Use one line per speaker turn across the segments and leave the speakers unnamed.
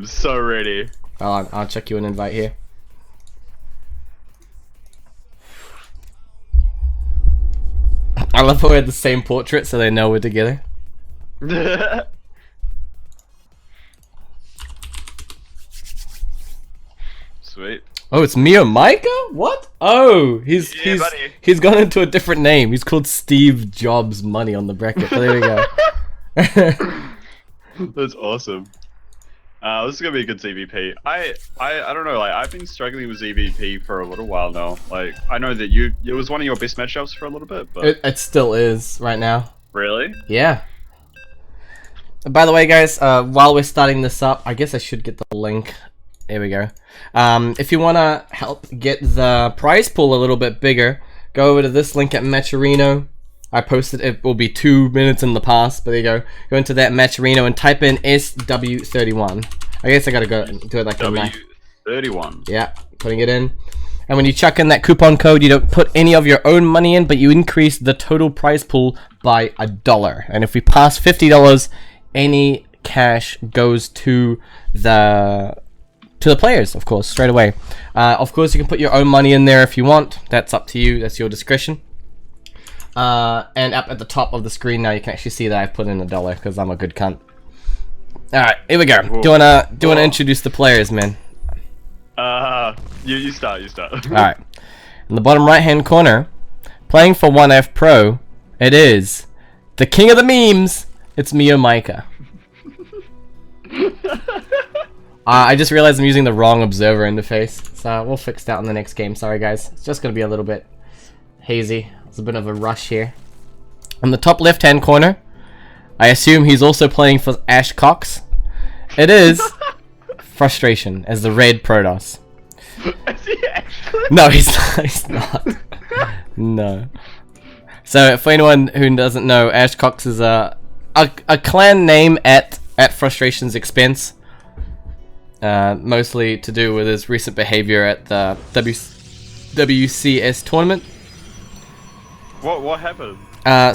I'm so ready.
I'll check you an invite here. I love how we had the same portrait so they know we're together.
Sweet.
Oh, it's Meomaika? What? Oh, he's gone into a different name. He's called Steve Jobs Money on the bracket. But there we go.
That's awesome. This is gonna be a good ZVP. I don't know. Like I've been struggling with ZVP for a little while now. Like I know that it was one of your best matchups for a little bit, but
It still is right now.
really?
Yeah. By the way, guys, while we're starting this up, I guess I should get the link. There we go. If you want to help get the prize pool a little bit bigger, go over to this link at Matcherino. I posted it will be 2 minutes in the past, but there you go. Go into that Matcherino and type in SW31. I guess I gotta go and do it like
SW31.
Yeah, putting it in. And when you chuck in that coupon code, you don't put any of your own money in, but you increase the total prize pool by $1. And if we pass $50, any cash goes to the players, of course, straight away. Of course, you can put your own money in there if you want. That's up to you. That's your discretion. And up at the top of the screen now, you can actually see that I've put in $1 because I'm a good cunt. All right, here we go.
Whoa.
Do you wanna introduce the players, man?
You start.
All right. In the bottom right-hand corner, playing for 1F Pro, it is the king of the memes. It's Meomaika. I just realized I'm using the wrong observer interface, so we'll fix that in the next game. Sorry, guys. It's just gonna be a little bit hazy. It's a bit of a rush here. In the top left-hand corner, I assume he's also playing for Ash Cox. It is Frustration as the red Protoss.
Is he actually?
No, he's not. He's not. No. So, for anyone who doesn't know, Ash Cox is a clan name at Frustration's expense. Mostly to do with his recent behavior at the WCS tournament.
What happened?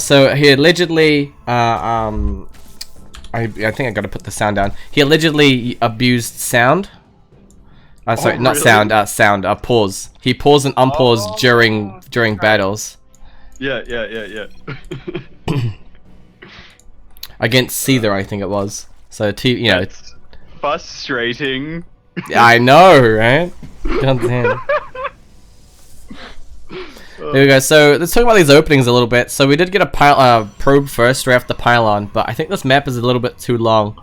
So he allegedly, I think I gotta put the sound down. He allegedly abused sound. Sorry, not
really?
sound. Pause. He paused and unpaused during battles.
Yeah.
Against Seether, I think it was. So
That's frustrating.
I know, right? Goddamn. There we go. So let's talk about these openings a little bit. So we did get a probe first right after the pylon, but I think this map is a little bit too long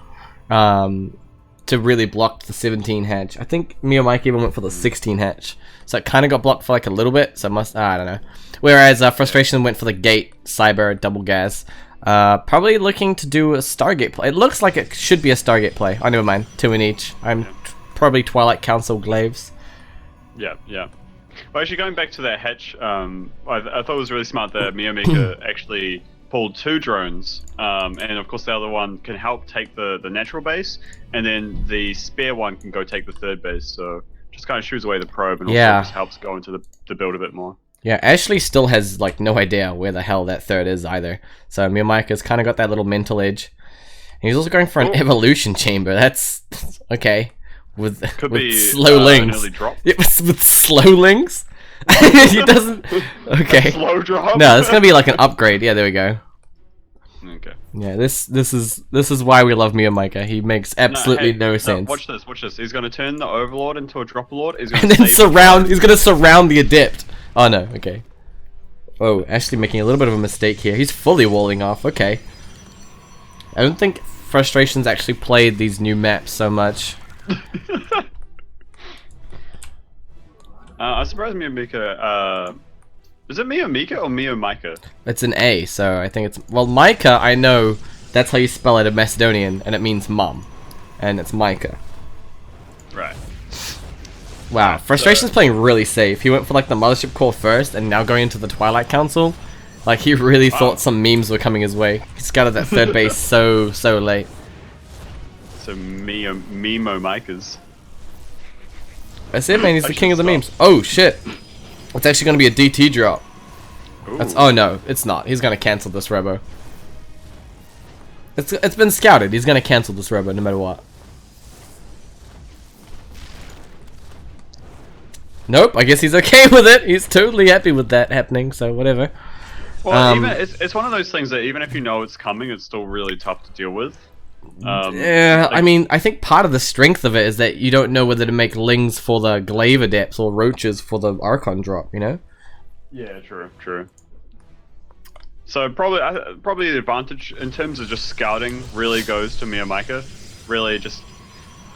to really block the 17 hatch. I think Meomaika even went for the 16 hatch, so it kind of got blocked for like a little bit. So I don't know. Whereas Frustration went for the gate cyber double gas. Probably looking to do a Stargate play. It looks like it should be a Stargate play. Oh, never mind. 2 in each. I'm probably Twilight Council Glaives.
Yeah. Well, actually, going back to that hatch, I thought it was really smart that Meomaika actually pulled 2 drones, and of course the other one can help take the natural base, and then the spare one can go take the 3rd base. So just kind of shoos away the probe, and also just helps go into the build a bit more.
Yeah, Ashley still has like no idea where the hell that 3rd is either. So Meomaika's kind of got that little mental edge. And he's also going for an evolution chamber. That's okay. With slow links. Yeah, with slow links? He doesn't. Okay.
Slow drop?
No, it's gonna be like an upgrade. Yeah, there we go.
Okay.
Yeah, this is why we love Meomaika. He makes absolutely no sense.
Watch this. He's gonna turn the Overlord into a Dropper Lord.
And then he's gonna surround the Adept. Oh no, okay. Oh, actually making a little bit of a mistake here. He's fully walling off. Okay. I don't think Frustration's actually played these new maps so much.
I'm surprised Meomaika. Is it Meomaika or Meomaika?
It's an A, so I think it's... Well, Maika, I know that's how you spell it in Macedonian, and it means mum. And it's Maika.
Right.
Wow, Frustration's playing really safe. He went for like the Mothership Core first, and now going into the Twilight Council. Like, he really thought some memes were coming his way. He scouted that 3rd base so late.
So Meomaikas.
That's it, man. He's the king of the memes. Oh, shit. It's actually going to be a DT drop. Oh, no. It's not. He's going to cancel this Rebo. It's been scouted. He's going to cancel this Rebo no matter what. Nope, I guess he's okay with it. He's totally happy with that happening, so whatever.
Well, even it's one of those things that even if you know it's coming, it's still really tough to deal with.
Yeah,
like,
I mean, I think part of the strength of it is that you don't know whether to make lings for the glaive adepts or roaches for the Archon drop, you know?
Yeah, true. So probably the advantage in terms of just scouting really goes to Meomaika. Really just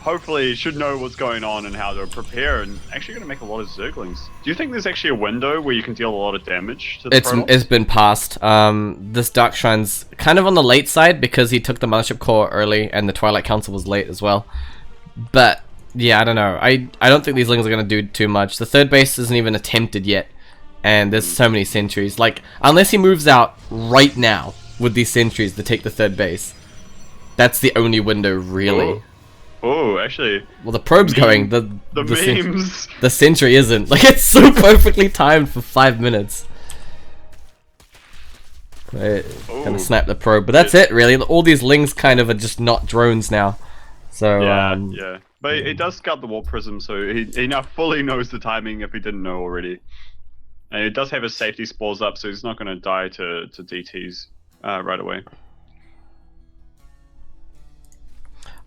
hopefully should know what's going on and how to prepare, and actually going to make a lot of Zerglings. Do you think there's actually a window where you can deal a lot of damage to the Protoss?
It's been passed. This Dark Shrine's kind of on the late side because he took the Mothership Core early and the Twilight Council was late as well. But yeah, I don't know. I don't think these Lings are going to do too much. The third base isn't even attempted yet, and there's so many sentries. Like, unless he moves out right now with these sentries to take the third base, that's the only window really.
Oh, actually.
Well, the probe's going. The
memes.
The sentry isn't. Like, it's so perfectly timed for 5 minutes. Gonna snap the probe, but that's it really. All these Lings kind of are just not drones now. So
yeah. But he does scout the Warp Prism, so he now fully knows the timing if he didn't know already. And he does have his safety spores up, so he's not going to die to DTs right away.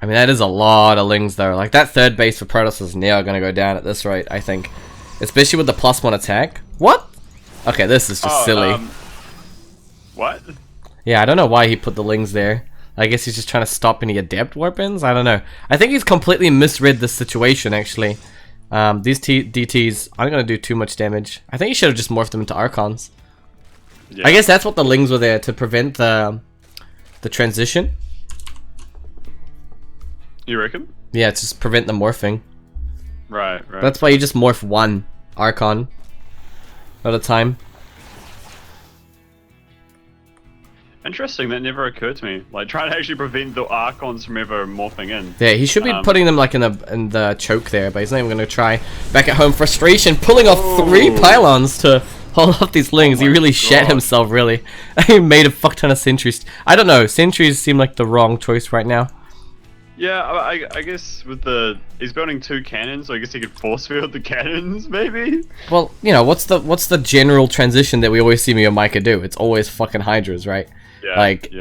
I mean, that is a lot of Lings though. Like, that third base for Protoss is now going to go down at this rate, I think. Especially with the +1 attack. What? Okay, this is just silly.
What?
Yeah, I don't know why he put the Lings there. I guess he's just trying to stop any adept weapons? I don't know. I think he's completely misread this situation, actually. These DTs aren't going to do too much damage. I think he should have just morphed them into Archons. Yeah. I guess that's what the Lings were there, to prevent the transition.
You reckon?
Yeah, it's just prevent the morphing.
Right.
That's why you just morph one Archon at a time.
Interesting, that never occurred to me. Like, trying to actually prevent the Archons from ever morphing in.
Yeah, he should be putting them like in the choke there, but he's not even going to try. Back at home, frustration, pulling off 3 pylons to hold off these Lings. He really shat himself, really. He made a fuck ton of sentries. I don't know, sentries seem like the wrong choice right now.
Yeah, I guess with he's building 2 cannons, so I guess he could force field the cannons, maybe?
Well, you know, what's the general transition that we always see Meomaika do? It's always fucking Hydras, right?
Yeah,
like,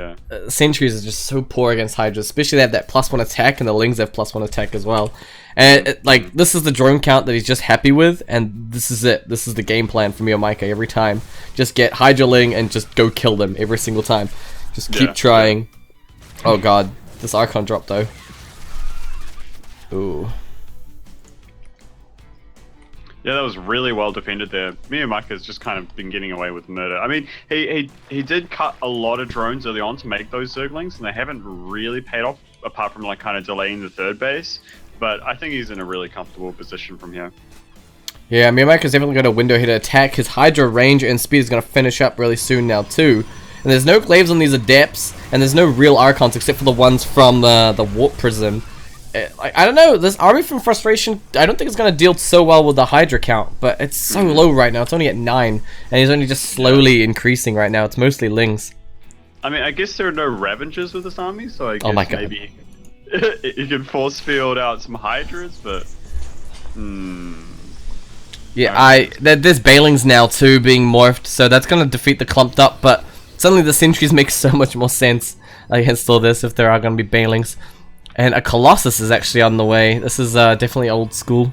sentries are just so poor against Hydras, especially they have that +1 attack, and the Lings have +1 attack as well. And, like, this is the drone count that he's just happy with, and this is it. This is the game plan for Meomaika every time. Just get Hydra Ling and just go kill them every single time. Just keep trying. Oh god, this Archon drop though. Ooh.
Yeah, that was really well defended there. Meomaika's just kind of been getting away with murder. I mean, he did cut a lot of drones early on to make those Zerglings, and they haven't really paid off, apart from like kind of delaying the third base. But I think he's in a really comfortable position from here.
Yeah, Meomaika's definitely got a window here to attack. His Hydra range and speed is going to finish up really soon now too. And there's no glaives on these adepts, and there's no real Archons except for the ones from the Warp Prism. I don't know, this army from Frustration, I don't think it's going to deal so well with the Hydra count, but it's so low right now. It's only at 9, and he's only just slowly increasing right now. It's mostly Lings.
I mean, I guess there are no Ravengers with this army, so I guess maybe you can force field out some Hydras, but...
Yeah, there's Balings now too being morphed, so that's going to defeat the clumped up, but suddenly the sentries make so much more sense against all this if there are going to be Balings. And a Colossus is actually on the way. This is definitely old school.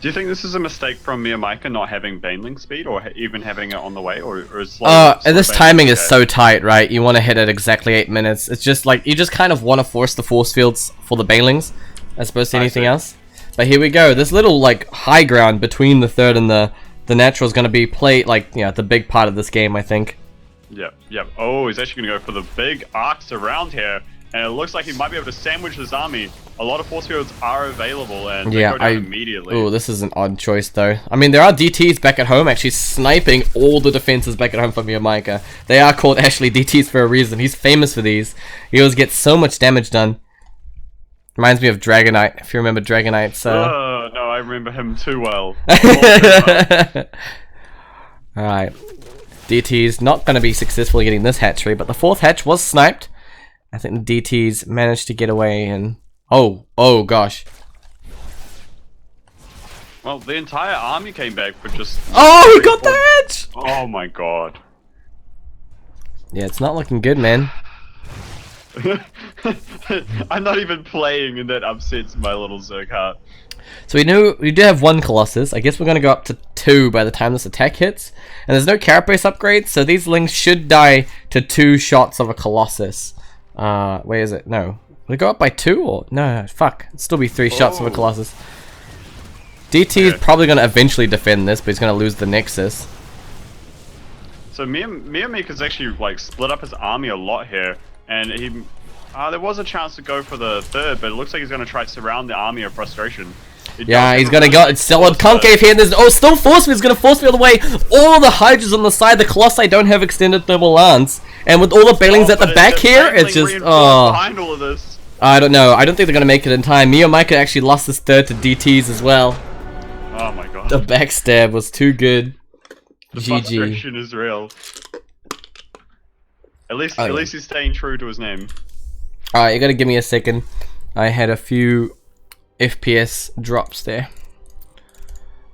Do you think this is a mistake from Meomaika not having Baneling speed, or even having it on the way, or is
this timing is so tight, right? You want to hit it exactly 8 minutes. It's just like, you just kind of want to force the force fields for the Banelings, as opposed to anything else. But here we go. This little, like, high ground between the third and the natural is going to be played, like, you know, the big part of this game, I think.
Yep. Oh, he's actually going to go for the big arcs around here. And it looks like he might be able to sandwich his army. A lot of force fields are available, and they go down immediately.
Ooh, this is an odd choice, though. I mean, there are DTs back at home actually sniping all the defenses back at home from Meomaika. They are called Ashley DTs for a reason. He's famous for these. He always gets so much damage done. Reminds me of Dragonite, if you remember Dragonite.
Oh, no, I remember him too well.
Alright. DT's not going to be successful getting this hatchery, but the 4th hatch was sniped. I think the DTs managed to get away and... Oh gosh.
Well, the entire army came back for just...
Oh, he got the edge!
Oh my god.
Yeah, it's not looking good, man.
I'm not even playing and that upsets my little Zerg.
So we do have one Colossus. I guess we're gonna go up to 2 by the time this attack hits. And there's no carapace upgrade, so these lings should die to 2 shots of a Colossus. Where is it? No. Will it go up by 2 or no, fuck. It'd still be 3 shots of a Colossus. DT is probably gonna eventually defend this, but he's gonna lose the Nexus.
So Meomaika's actually like split up his army a lot here, and he there was a chance to go for the 3rd, but it looks like he's gonna try to surround the army of frustration.
Yeah, he's gonna go. It's solid concave here. And there's still force me. He's gonna force me all the way. All the Hydras on the side. The Colossi don't have extended thermal lance, and with all the Banelings at the back here, it's just
behind all of this.
I don't know. I don't think they're gonna make it in time. Meomaika actually lost his 3rd to DTs as well.
Oh my god.
The backstab was too good.
The
GG.
frustration is real. At least he's staying true to his name.
Alright, you gotta give me a second. I had a few FPS drops there.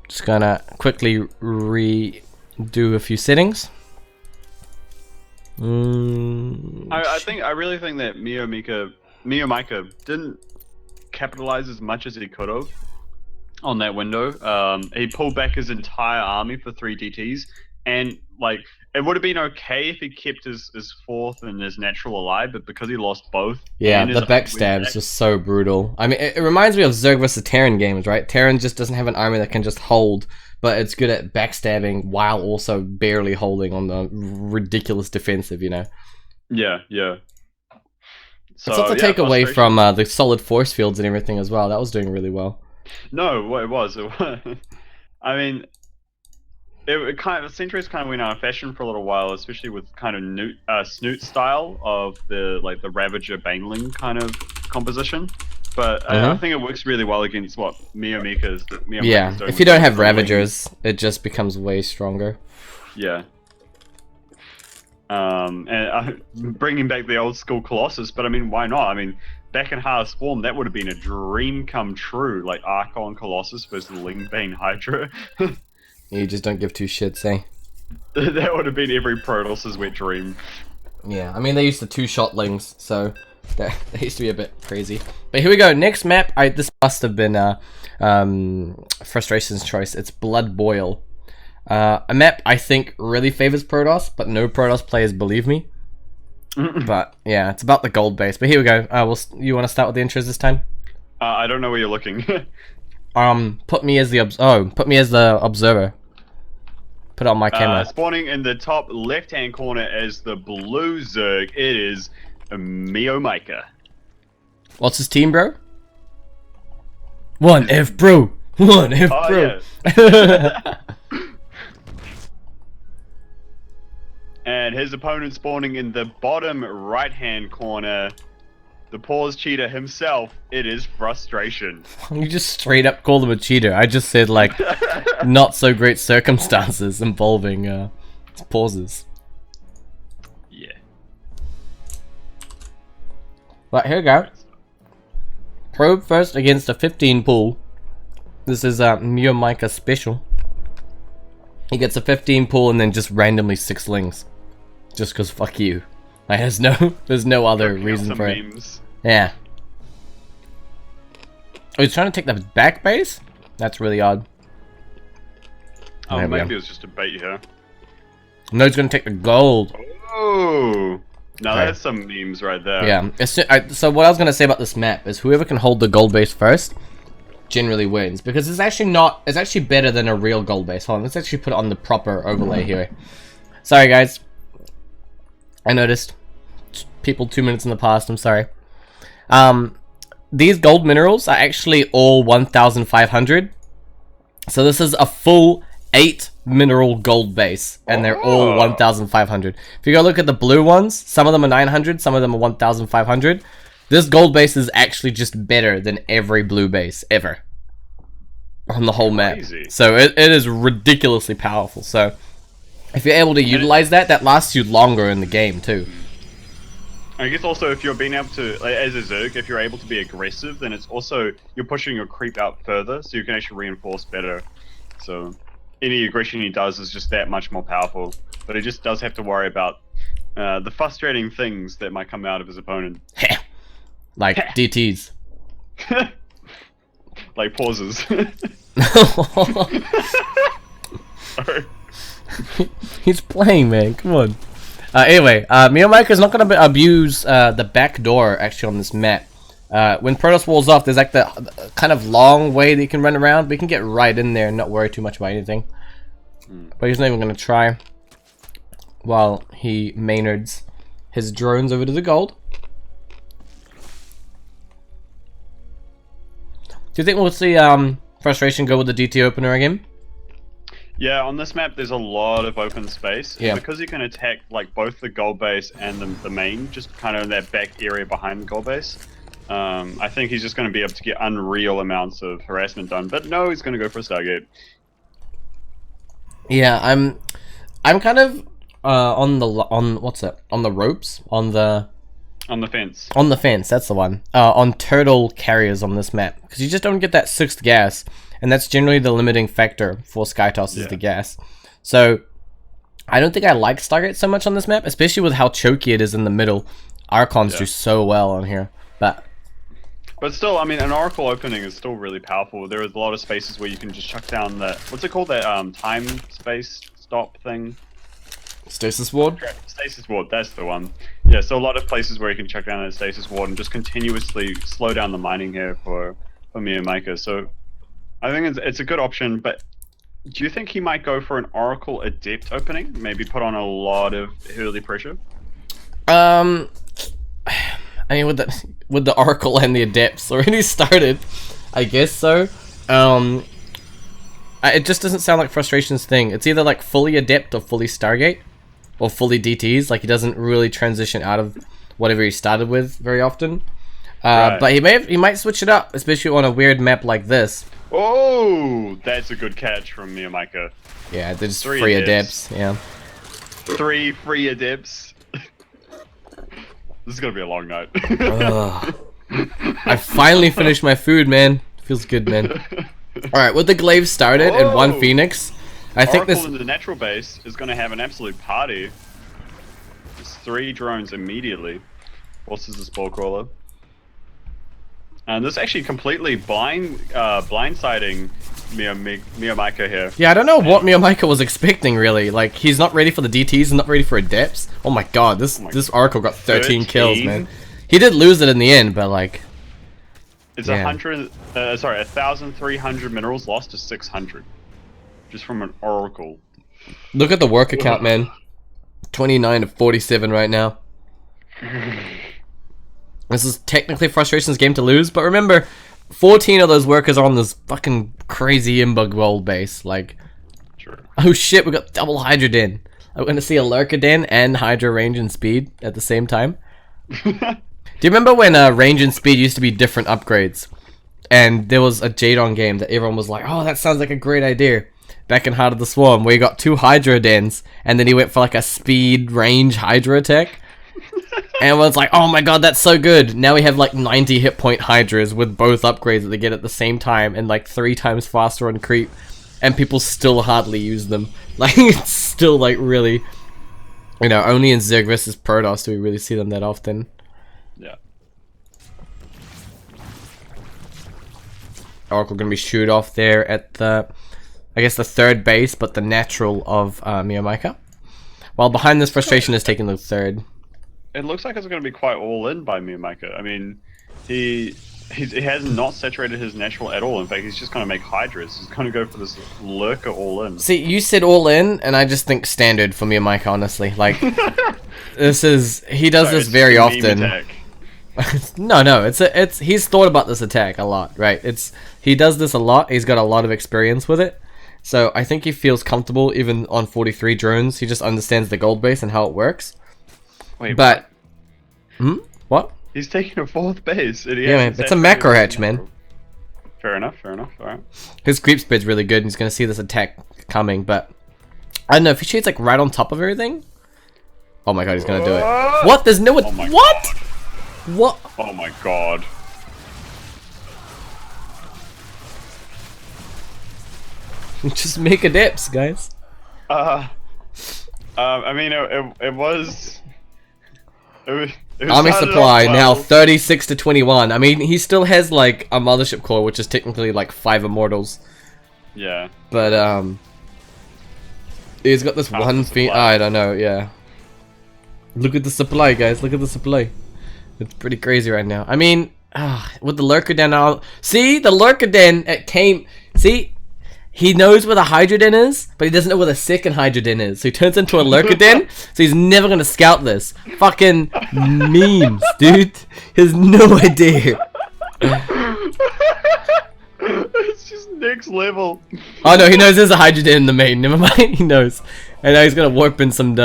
Just gonna quickly redo a few settings.
I really think that Meomaika didn't capitalize as much as he could have on that window. He pulled back his entire army for 3 DTs, and like it would have been okay if he kept his 4th and his natural alive, but because he lost both,
yeah, the backstab is just so brutal. I mean, it reminds me of Zerg vs Terran games, right? Terran just doesn't have an army that can just hold, but it's good at backstabbing while also barely holding on the ridiculous defensive, you know?
Yeah, yeah. So,
it's not to take away from the solid force fields and everything as well. That was doing really well.
No, it was. I mean, it kind of Centuries kind of went out of fashion for a little while, especially with kind of Snoot style of the Ravager Baneling kind of composition. But I think it works really well against what Meomaika's doing.
Yeah, if you don't have Ravagers, it just becomes way stronger.
Yeah. And bringing back the old school Colossus, but I mean, why not? I mean, back in Heart of Swarm, that would have been a dream come true, like Archon Colossus versus Lingbane Hydra.
You just don't give 2 shits, eh?
That would have been every Protoss's wet dream.
Yeah, I mean, they used the 2-shot lings, so that used to be a bit crazy. But here we go, next map. This must have been Frustration's choice. It's Blood Boil. A map I think really favors Protoss, but no Protoss players believe me. But yeah, it's about the gold base. But here we go. You want to start with the intros this time?
I don't know where you're looking.
Put me as the observer. Put it on my camera.
Spawning in the top left-hand corner as the blue Zerg, it is Meomaika.
What's his team, bro? 1F bro. 1F bro.
Yeah. And his opponent spawning in the bottom right-hand corner, the pause cheater himself, it is Frustration.
You just straight up called him a cheater. I just said, like, not so great circumstances involving pauses.
Yeah.
Right, here we go. Probe first against a 15 pool. This is a Meomaika special. He gets a 15 pool and then just randomly 6 lings. Just cause fuck you. Like, there's no other reason for it.
Memes.
Yeah. Oh, he's trying to take the back base? That's really odd.
Oh, maybe it was just a bait here.
No, he's gonna take the gold.
Oh, now
Okay.
that's some memes right there.
Yeah. So what I was gonna say about this map is whoever can hold the gold base first generally wins, because it's actually better than a real gold base. Hold on, let's actually put it on the proper overlay here. Sorry guys, I noticed people 2 minutes in the past. I'm sorry. These gold minerals are actually all 1,500. So this is a full 8 mineral gold base, and they're all 1,500. If you go look at the blue ones, some of them are 900, some of them are 1,500. This gold base is actually just better than every blue base ever on the whole map. So it is ridiculously powerful. So if you're able to utilize that lasts you longer in the game too.
I guess also if you're being able to, like, as a Zerg, if you're able to be aggressive, then it's also, you're pushing your creep out further, so you can actually reinforce better. So any aggression he does is just that much more powerful. But he just does have to worry about the frustrating things that might come out of his opponent.
Like DTs.
Like pauses. Sorry.
He's playing, man. Come on. Anyway, Meomaika is not going to abuse the back door actually on this map. When Protoss walls off, there's like the kind of long way that you can run around. We can get right in there and not worry too much about anything. But he's not even going to try. While he Maynards his drones over to the gold. Do you think we'll see Frustration go with the DT opener again?
Yeah, on this map there's a lot of open space.
Yeah.
Because you can attack like both the gold base and the main, just kind of in that back area behind the gold base. I think he's just going to be able to get unreal amounts of harassment done. But no, he's going to go for a Stargate.
Yeah, I'm kind of on the ropes on the
fence.
On the fence, that's the one. On turtle carriers on this map, because you just don't get that 6th gas, and that's generally the limiting factor for Skytoss is the gas. So I don't think I like Stargate so much on this map, especially with how choky it is in the middle. Archons do so well on here, but
still, I mean, an Oracle opening is still really powerful. There is a lot of spaces where you can just chuck down that, what's it called, that time space stop thing?
Stasis ward?
Stasis ward, that's the one. Yeah, so a lot of places where you can chuck down that stasis ward and just continuously slow down the mining here for Meomaika. So I think it's a good option, but do you think he might go for an Oracle Adept opening? Maybe put on a lot of early pressure?
I mean, with the Oracle and the Adepts already started, I guess so. It just doesn't sound like Frustration's thing. It's either like fully Adept or fully Stargate, or fully DTs. Like he doesn't really transition out of whatever he started with very often.
Right.
But he might switch it up, especially on a weird map like this.
Oh, that's a good catch from Meomaika.
Yeah, there's 3 free Adepts. Yeah.
3 free Adepts. This is gonna be a long night.
I finally finished my food, man. Feels good, man. Alright, with the glaive started and 1 Phoenix, I think this...
Oracle in the natural base is gonna have an absolute party. There's 3 drones immediately. Forces the Spore Crawler. And this is actually completely blindsiding Meomaika here.
Yeah, I don't know what Meomaika was expecting, really. Like, he's not ready for the DTs and not ready for Adepts. Oh my god, this Oracle got 13 kills, man. He did lose it in the end, but like...
It's 1,300 minerals lost to 600. Just from an Oracle.
Look at the work account, man. 29 to 47 right now. This is technically Frustration's game to lose, but remember, 14 of those workers are on this fucking crazy Imbug gold base. Like, oh shit, we got double Hydra Den. I'm gonna see a Lurker Den and Hydra range and speed at the same time. Do you remember when range and speed used to be different upgrades? And there was a Jadon game that everyone was like, oh, that sounds like a great idea. Back in Heart of the Swarm, where you got 2 Hydra Dens, and then he went for like a speed range Hydra attack. And everyone's like, oh my god, that's so good. Now we have like 90 hit point Hydras with both upgrades that they get at the same time and like 3 times faster on creep. And people still hardly use them. Like, it's still like really... You know, only in Zerg versus Protoss do we really see them that often.
Yeah.
Oracle gonna be shoot off there at the... I guess the 3rd base, but the natural of Meomaika. While behind this, Frustration is taking the 3rd.
It looks like it's going to be quite all in by Meomaika. I mean, he has not saturated his natural at all. In fact, he's just going to make Hydras. He's going to go for this Lurker all in.
See, you said all in, and I just think standard for Meomaika, honestly. Like, this is... He does this very often. No, it's he's thought about this attack a lot, right? He does this a lot. He's got a lot of experience with it. So I think he feels comfortable even on 43 drones. He just understands the gold base and how it works.
Wait,
but what?
He's taking a 4th base.
Yeah, man, it's a macro hatch, man.
Fair enough. Alright.
His creep speed's really good, and he's gonna see this attack coming. But I don't know if he shades like right on top of everything. Oh my god, he's gonna do it. What? There's no...
Oh my
what?
God.
What?
Oh my god.
Just make a dips, guys.
I mean, it was
Army
started
supply
off
now
well.
36 to 21. I mean, he still has like a mothership core, which is technically like 5 immortals.
Yeah.
But he's got this one feat. I don't know. Yeah. Look at the supply, guys. Look at the supply. It's pretty crazy right now. I mean, with the lurker den now. See, the lurker den came. See. He knows where the Hydra Den is, but he doesn't know where the second Hydra Den is. So he turns into a Lurker Den, so he's never gonna scout this. Fucking memes, dude. He has no idea.
It's just next level.
Oh no, he knows there's a Hydra Den in the main. Never mind, he knows. And now he's gonna warp in some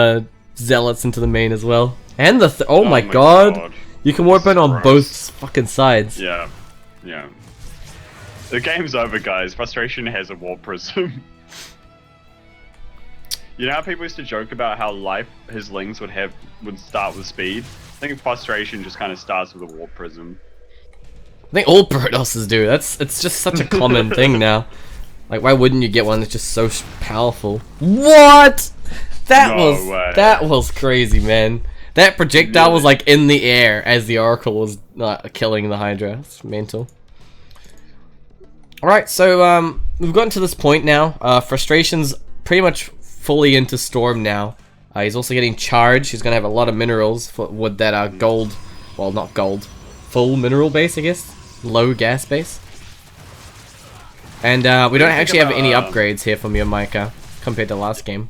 zealots into the main as well. And the oh my god. You can warp in on both fucking sides.
Yeah, yeah. The game's over, guys. Frustration has a warp prism. You know how people used to joke about how life his lings would start with speed? I think frustration just kind of starts with a warp prism.
I think all Protosses do. It's just such a common thing now. Like, why wouldn't you get one that's just so powerful? What? That was crazy, man. That projectile was like in the air as the Oracle was killing the Hydra. It's mental. Alright, so we've gotten to this point now. Frustration's pretty much fully into Storm now. He's also getting charged. He's gonna have a lot of minerals with that gold, well, not gold, full mineral base, I guess, low gas base. And we don't actually have any upgrades here for Meomaika compared to last game.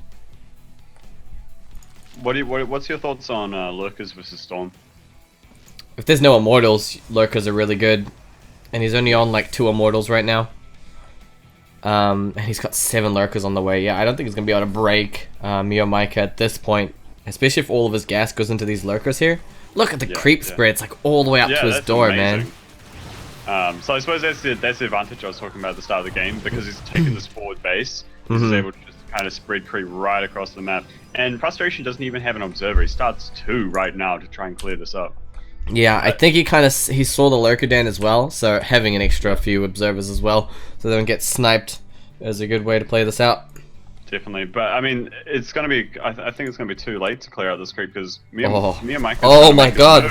What's your thoughts on Lurkers versus Storm?
If there's no immortals, Lurkers are really good. And he's only on like 2 immortals right now. And he's got 7 lurkers on the way. Yeah, I don't think he's gonna be able to break Meomaika at this point. Especially if all of his gas goes into these lurkers here. Look at the creep spread. It's like all the way up to his door,
amazing.
Man.
So I suppose that's the advantage I was talking about at the start of the game, because he's taken this forward base. He's able to just kind of spread creep right across the map. And Frustration doesn't even have an observer. He starts 2 right now to try and clear this up.
Yeah, I think he saw the lurker den as well, so having an extra few observers as well, so they don't get sniped is a good way to play this out.
Definitely, but I mean, it's gonna be. I think it's gonna be too late to clear out this creep because Meomaika.
Oh my god!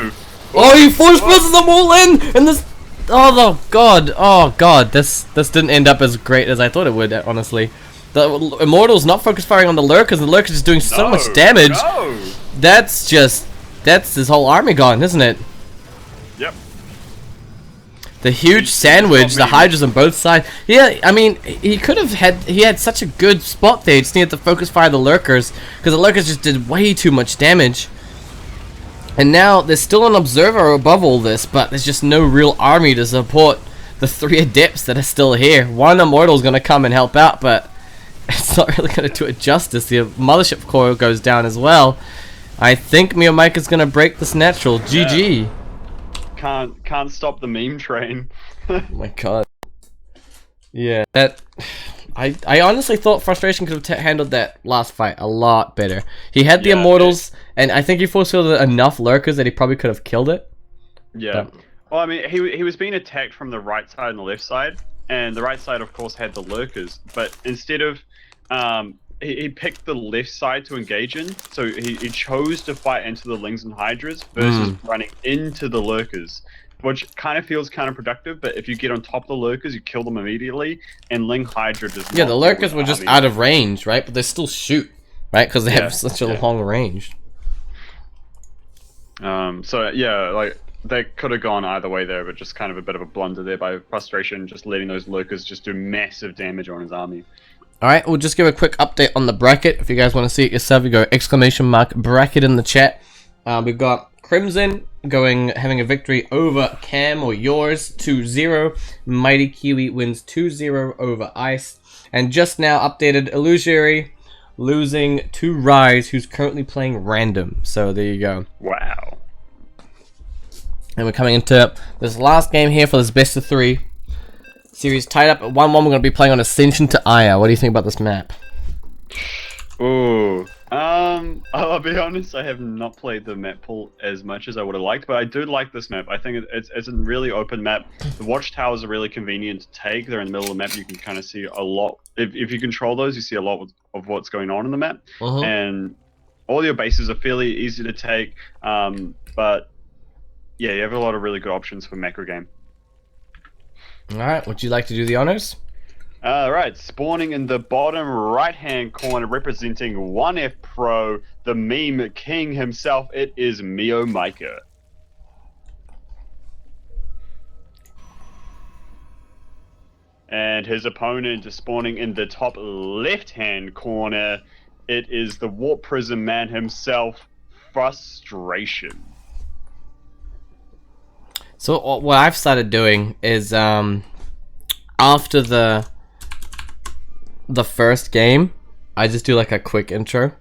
Oh, he force pushes them all in, and this. Oh god! This didn't end up as great as I thought it would. Honestly, the Immortal's not focus firing on the lurkers. The lurkers is doing so much damage.
No.
That's his whole army gone, isn't it?
Yep.
The huge sandwich, the Hydras on both sides. Yeah, I mean, he had such a good spot there. He just needed to focus fire the lurkers, because the lurkers just did way too much damage. And now there's still an observer above all this, but there's just no real army to support the 3 adepts that are still here. 1 immortal is going to come and help out, but it's not really going to do it justice. The mothership core goes down as well. I think Meomaika's gonna break this natural. GG.
Can't stop the meme train.
Oh my god. Yeah, I honestly thought Frustration could have handled that last fight a lot better. He had the immortals, and I think he forced enough lurkers that he probably could have killed it.
Yeah. But, well, I mean, he was being attacked from the right side and the left side, and the right side, of course, had the lurkers. But instead of he picked the left side to engage in, so he chose to fight into the Lings and Hydras versus running into the lurkers, which kind of feels counterproductive, but if you get on top of the lurkers, you kill them immediately, and Ling Hydra does not.
Yeah, the lurkers were just out of range, right? But they still shoot, right? Because they have such a long range.
So yeah, like, they could have gone either way there, but just kind of a bit of a blunder there by Frustration, just letting those lurkers just do massive damage on his army.
Alright, we'll just give a quick update on the bracket. If you guys want to see it yourself, you go !bracket in the chat. We've got Crimson having a victory over Cam or yours 2-0. Mighty Kiwi wins 2-0 over Ice. And just now updated Illusory losing to Rise, who's currently playing random. So there you go.
Wow.
And we're coming into this last game here for this best of 3. Series tied up at 1-1. We're going to be playing on Ascension to Aya. What do you think about this map?
Ooh, I'll be honest, I have not played the map pool as much as I would have liked, but I do like this map. I think it's a really open map. The watchtowers are really convenient to take. They're in the middle of the map. You can kind of see a lot. If you control those, you see a lot of what's going on in the map. And all your bases are fairly easy to take. But yeah, you have a lot of really good options for macro game.
Alright, would you like to do the honors?
Right, spawning in the bottom right-hand corner, representing 1F Pro, the meme king himself, it is Meomaika. And his opponent is spawning in the top left-hand corner, it is the Warp Prism man himself, Frustration.
So what I've started doing is, after the first game, I just do like a quick intro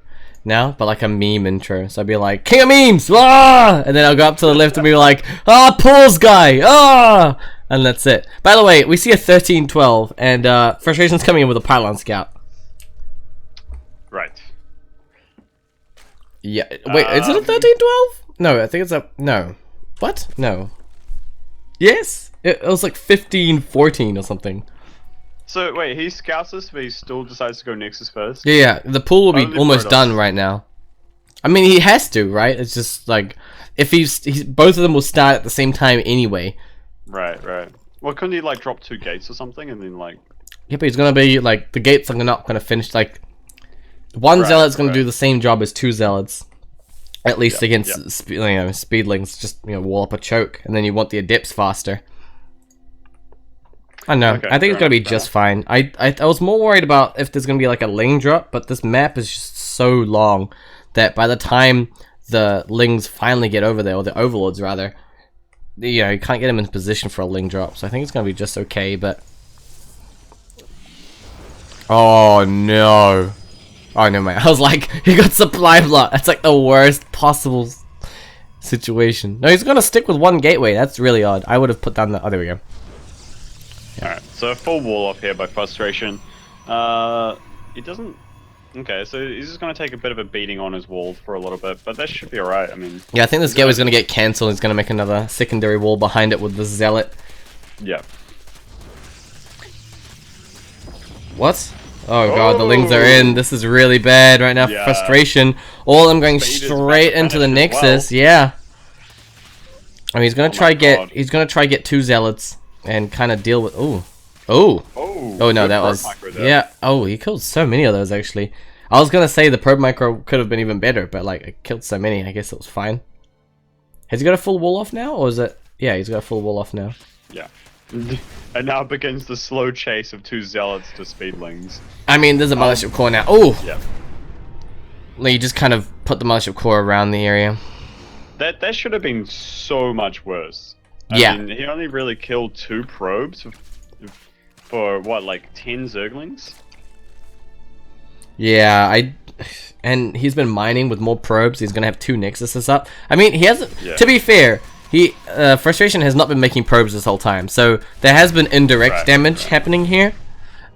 now, but like a meme intro. So I'd be like, King of Memes! Ah! And then I'll go up to the left and be like, ah, Pools guy! Ah! And that's it. By the way, we see a 13-12, and Frustration's coming in with a Pylon Scout.
Right.
Yeah, wait, is it a 13-12? No, I think it's a, no. What? No. Yes? It was like 15-14 or something.
So wait, he scouts us, but he still decides to go Nexus first?
Yeah, the pool will be almost done right now. I mean, he has to, right? It's just like, if he's both of them will start at the same time anyway.
Right. Well, couldn't he like drop 2 gates or something and then like...
Yeah, but he's gonna be like, the gates are not gonna finish, like, one zealot's gonna do the same job as 2 zealots. At least against speedlings, just, wall up a choke, and then you want the adepts faster. I don't know.
Okay,
I think it's gonna be just fine. I was more worried about if there's gonna be like a ling drop, but this map is just so long that by the time the lings finally get over there, or the overlords rather, you can't get them in position for a ling drop. So I think it's gonna be just okay. But oh no, mate. I was like, he got supply block. That's like the worst possible situation. No, he's gonna stick with 1 gateway. That's really odd. I would have put down the. Oh, there we go.
Alright, so full wall off here by Frustration. It doesn't... Okay, so he's just going to take a bit of a beating on his wall for a little bit, but that should be alright, I mean... Yeah,
I think this gateway's going to get cancelled. He's going to make another secondary wall behind it with the Zealot.
Yeah.
What? Oh god, the lings are in. This is really bad right now. Yeah. Frustration. All of them going straight into the Nexus. Well. Yeah. I mean, he's going to try get 2 Zealots. And kind of deal with... Oh no, that was... Yeah. Oh, he killed so many of those, actually. I was going to say the probe micro could have been even better, but, like, it killed so many. I guess it was fine. Has he got a full wall off now, or is it... Yeah, he's got a full wall off now.
Yeah. And now begins the slow chase of 2 zealots to speedlings.
I mean, there's a mothership core now. Oh!
Yeah.
You just kind of put the mothership core around the area.
That should have been so much worse. I mean, he only really killed 2 probes for what, like 10 Zerglings?
Yeah, and he's been mining with more probes. He's gonna have 2 Nexuses up. I mean, he hasn't. Yeah. To be fair, Frustration has not been making probes this whole time, so there has been indirect damage happening here.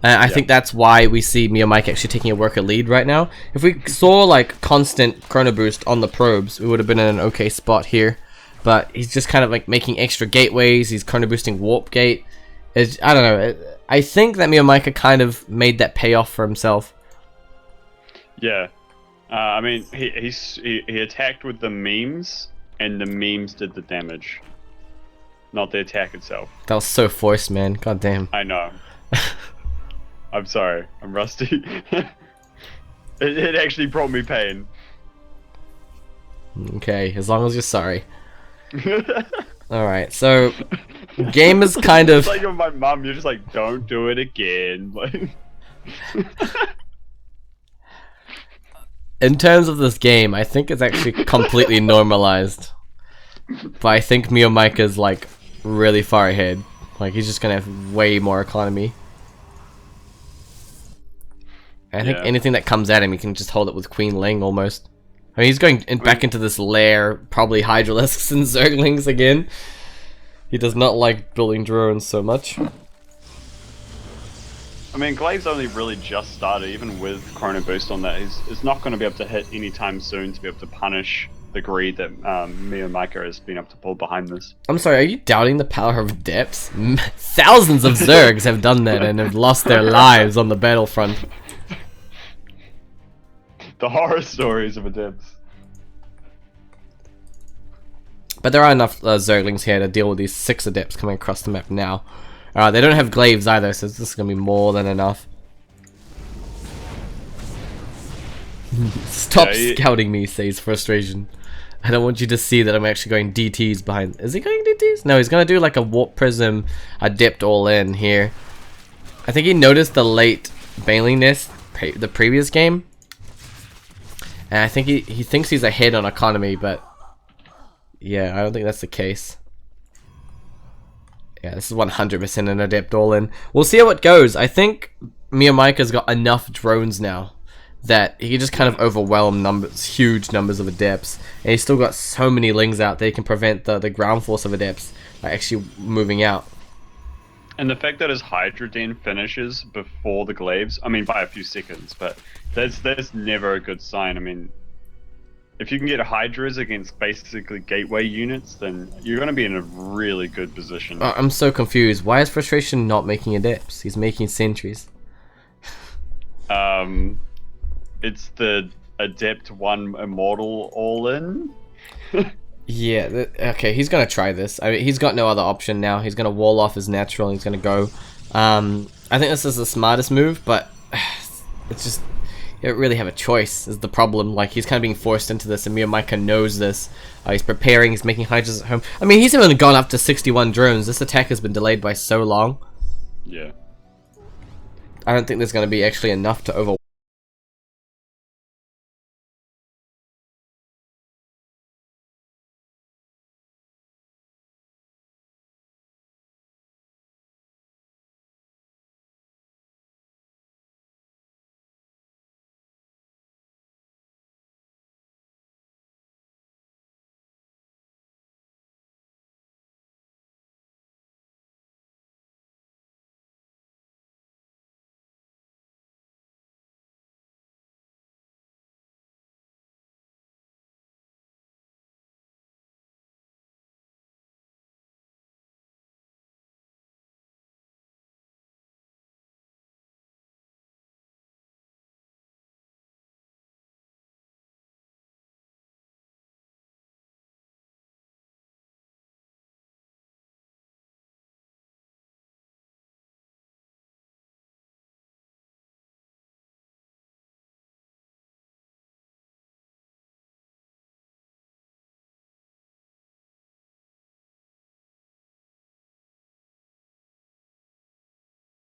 I think that's why we see Meomaika actually taking a worker lead right now. If we saw like constant chrono boost on the probes, we would have been in an okay spot here. But he's just kind of like making extra gateways. He's chrono boosting warp gate. I don't know. I think that Meomaika kind of made that payoff for himself.
Yeah, I mean he attacked with the memes, and the memes did the damage, not the attack itself.
That was so forced, man. God damn.
I know. I'm sorry. I'm rusty. It actually brought me pain.
Okay, as long as you're sorry. Alright, so game is kind of...
It's like with my mom, you're just like, don't do it again. Like...
In terms of this game, I think it's actually completely normalized. But I think Meomaika's like really far ahead. Like he's just gonna have way more economy. I think anything that comes at him, he can just hold it with Queen Ling almost. I mean, he's going back into this lair, probably Hydralisks and Zerglings again. He does not like building drones so much.
I mean, Glaive's only really just started, even with Chrono Boost on that. He's not going to be able to hit anytime soon to be able to punish the greed that Meomaika has been able to pull behind this.
I'm sorry, are you doubting the power of depths? Thousands of Zergs have done that and have lost their lives on the battlefront.
The horror stories of Adepts.
But there are enough Zerglings here to deal with these 6 Adepts coming across the map now. They don't have glaives either, so this is going to be more than enough. Stop scouting me, says Frustration. I don't want you to see that I'm actually going DTs behind. Is he going DTs? No, he's going to do like a Warp Prism Adept all in here. I think he noticed the late Baneling Nest the previous game. And I think he thinks he's ahead on economy, but yeah, I don't think that's the case. Yeah, this is 100% an Adept all in. We'll see how it goes. I think Meomaika's got enough drones now that he can just kind of overwhelm huge numbers of Adepts. And he's still got so many Lings out that he can prevent the ground force of Adepts by actually moving out.
And the fact that his Hydra Den finishes before the Glaives, I mean by a few seconds, but that's never a good sign. I mean, if you can get Hydras against basically gateway units, then you're going to be in a really good position.
I'm so confused. Why is Frustration not making Adepts? He's making sentries.
It's the Adept 1 Immortal all-in.
Yeah, okay, he's going to try this. I mean, he's got no other option now. He's going to wall off his natural and he's going to go. I think this is the smartest move, but it's just... You don't really have a choice, is the problem. Like, he's kind of being forced into this, and Meomaika knows this. He's preparing, he's making Hydras at home. I mean, he's even gone up to 61 drones. This attack has been delayed by so long.
Yeah.
I don't think there's going to be actually enough to over...